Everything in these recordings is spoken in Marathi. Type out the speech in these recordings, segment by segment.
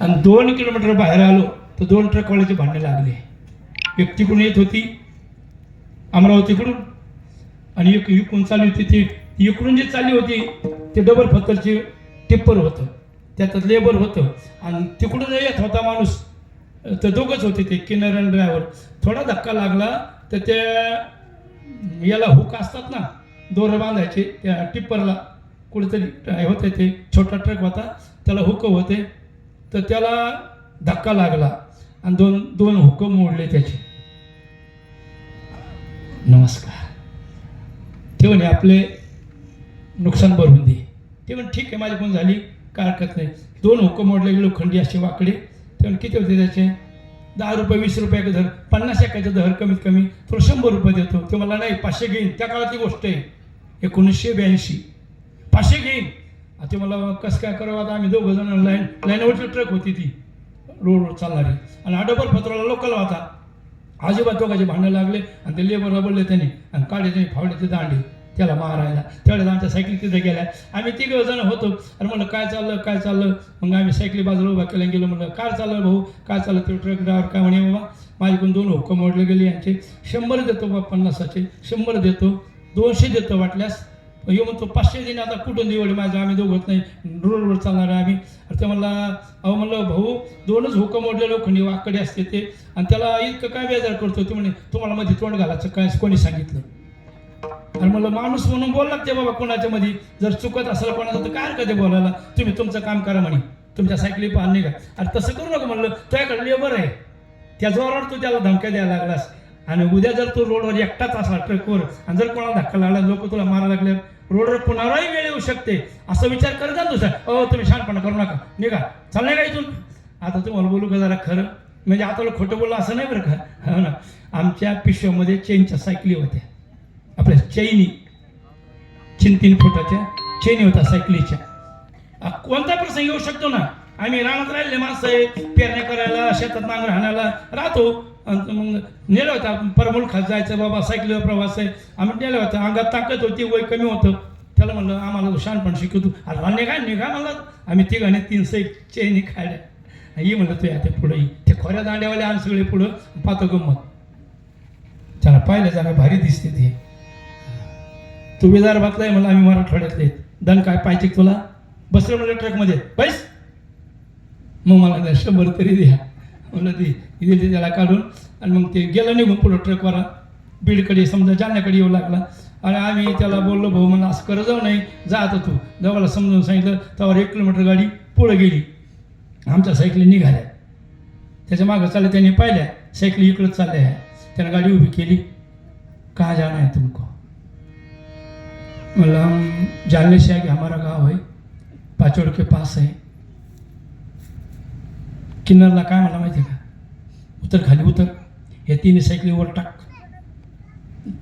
आणि 2 किलोमीटर बाहेर आलो तर 2 ट्रकवाल्याचे भांडणे लागले. एक तिकडून येत होती अमरावतीकडून आणि एक इकडून चालली होती. ती इकडून जी चालली होती ते डबल फत्तरचे टिप्पर होतं, त्यात लेबर होतं आणि तिकडून येत होता माणूस. तर दोघंच होते ते किन्नर आणि ड्रायव्हर. थोडा धक्का लागला तर त्या याला हुक असतात ना दोरं बांधायचे त्या टिप्परला, कुठेतरी होते ते छोटा ट्रक होता त्याला हुक होते. तर त्याला धक्का लागला आणि दोन हुक मोडले त्याचे. नमस्कार. ते म्हणे आपले नुकसान भरून दे. ते म्हणे ठीक आहे माझ्याकडून झाली काय हरकत नाही. 2 हुक मोडले लोखंडी असे वाकडे. ते म्हणे किती होते त्याचे? 10 रुपये 20 रुपये दर, 50 एकाचा दर कमीत कमी तुला 100 रुपये देतो. ते मला नाही 500 घेईन. त्या काळातली गोष्ट आहे 1982. 500 घेईन. ते मला कसं काय करावं आता. आम्ही दोघं जण लाईनवरची ट्रक होती ती रोडवर चालणारी आणि हा डबल फतराला लोकल होता. आजोबा दोघांचे भांडणं लागले आणि ते लेबरला बोलले त्यांनी आणि काढले त्यांनी फावड्याचे दांडे त्याला मारायला. त्यावेळेस आमच्या सायकली तिथे गेल्या. आम्ही 3 जण होतो आणि म्हणलं काय चाललं. मग आम्ही सायकली बाजूला उभा केला गेलो. म्हणलं काय चाललं भाऊ काय चाललं. ते ट्रक ड्रायव्हर काय म्हणे बाबा माझ्याकडून 2 हुक्क मोडले गेले यांचे 100 देतो बा. 50चे 100 देतो, 200 देतो वाटल्यास. येऊ म्हणतो 500 देणे आता कुठून देवडे माझं आम्ही दोघंच नाही रोडवर चालणार आहे आम्ही. ते म्हणला अहो म्हणलं भाऊ 2च हुक्क मोडले लोखंडी वाकडे असते ते आणि त्याला इतकं काय बेजार करतो. ते म्हणे तुम्हाला मध्ये तोंड घालायचं काय कोणी सांगितलं. आणि मला माणूस म्हणून बोलला ते बाबा कोणाच्या मध्ये जर चुकत असेल कोणाचं तर काय हरकत आहे बोलायला. तुम्ही तुमचं काम करा म्हणे तुमच्या सायकली पाहणे नाही का. अरे तसं करू नका म्हणलं तुझ्याकडे लेबर आहे त्या जोरावर तू त्याला धमक्या द्यायला लागलास आणि उद्या जर तू रोडवर एकटाच असला ट्रकवर आणि जर कोणाला धक्का लागला लोक तुला मारायला लागले रोडवर पुनराही वेळ येऊ शकते असा विचार करत जा तुझा. तुम्ही शहाणपणा करू नका निघा चाललंय का इथून. आता तुम्हाला बोलू का जरा खरं म्हणजे आता खोटं बोललं असं नाही बरं का. हो ना. आमच्या पिशव्यामध्ये चेनच्या सायकली होत्या आपल्या चैनी 3 फुटाच्या चैनी होता सायकलीच्या. कोणता प्रसंग येऊ शकतो ना. आम्ही रानात राहिले माणसं आहे पेरण्या करायला शेतात नांगर हाणायला राहतो. मग नेलं होतं परमुलखात जायचं बाबा सायकलीवर प्रवास आहे आम्ही नेलं होतं. अंगात ताकद होती वय कमी होतं. त्याला म्हणलं आम्हाला शहाणपण शिकवतो. अरे निघा म्हणलं. आम्ही 3 3 चैनी खायला ही म्हणलं तू आता पुढे ते खोऱ्या दांड्यावाले आण सगळे पुढं पाहतो गंमत. त्याला पाहिलं जरा भारी दिसते ते. तू विदर्भातला आहे म्हणलं आम्ही मराठवाड्यातले. दण काय पाहिजे तुला. बसलं म्हणलं ट्रकमध्ये बैस. मग मला 100 तरी द्या म्हणलं ती दिली त्याला काढून आणि मग ते गेलं निघून पुढं ट्रकवर बीडकडे समजा जालन्याकडे येऊ लागला. आणि आम्ही त्याला बोललो भाऊ म्हणलं असं करत जाऊ नाही जा आता तू. जवळला समजून सांगितलं त्यावर 1 किलोमीटर गाडी पुढं गेली. आमच्या सायकली निघाल्या. त्याच्या मागं चालल्या त्यांनी पाहिल्या सायकली इकडंच चालल्या आहे. त्यानं गाडी उभी केली. कहाँ जाना है तुमको. मतलब हम जानने से है कि हमारा गांव है पाचोड़ के पास है. किन्नरला काय मला माहिती आहे का उतर खाली उतर हे 3 सायकली वर टाक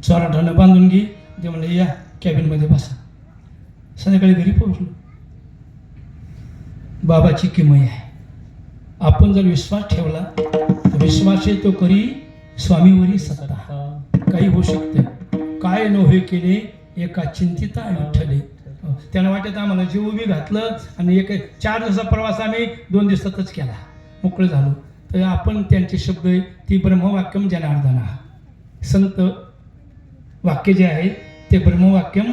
चोराठानं बांधून घे. ते म्हणलं या कॅबिनमध्ये बसा. संध्याकाळी घरी पोहोचलो. बाबाची किमया आहे. आपण जर विश्वास ठेवला तर विश्वास तो करी स्वामीवरी सत्ता. काही होऊ शकते. काय नव्हे केले एका चिंतिता विठ्ठले. त्यानं वाटत आम्हाला जीव उभी घातलं आणि 4 दिवसाचा प्रवास आम्ही 2 दिवसातच केला मोकळं झालो. तर आपण त्यांचे शब्द ती ब्रह्मवाक्यम जनार्दना. संत वाक्य जे आहे ते ब्रह्मवाक्यम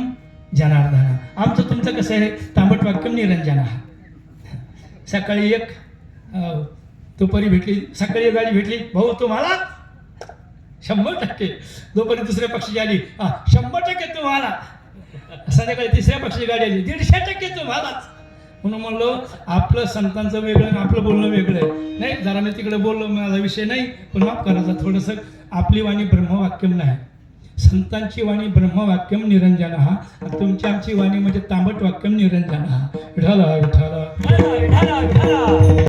जनार्दना. आमचं तुमचं कसं आहे तांबट वाक्यम निरंजना. सकाळी एक दुपारी भेटली सकाळी गाडी भेटली भाऊ तुम्हाला 100%. दुपारी दुसऱ्या पक्षी आली 100% तुम्हाला. संध्याकाळी 3ऱ्या पक्षी गाडी आली 150% तुम्हालाच. म्हणून म्हणलो आपलं संतांचं वेगळं आणि आपलं बोलणं वेगळं आहे. नाही जरा मी तिकडे बोललो माझा विषय नाही पण माफ करायचा थोडंसं. आपली वाणी ब्रह्मवाक्यम नाही. संतांची वाणी ब्रह्मवाक्यम निरंजना. तुमची आमची वाणी म्हणजे तांबट वाक्यम निरंजना. विठाला विठाला.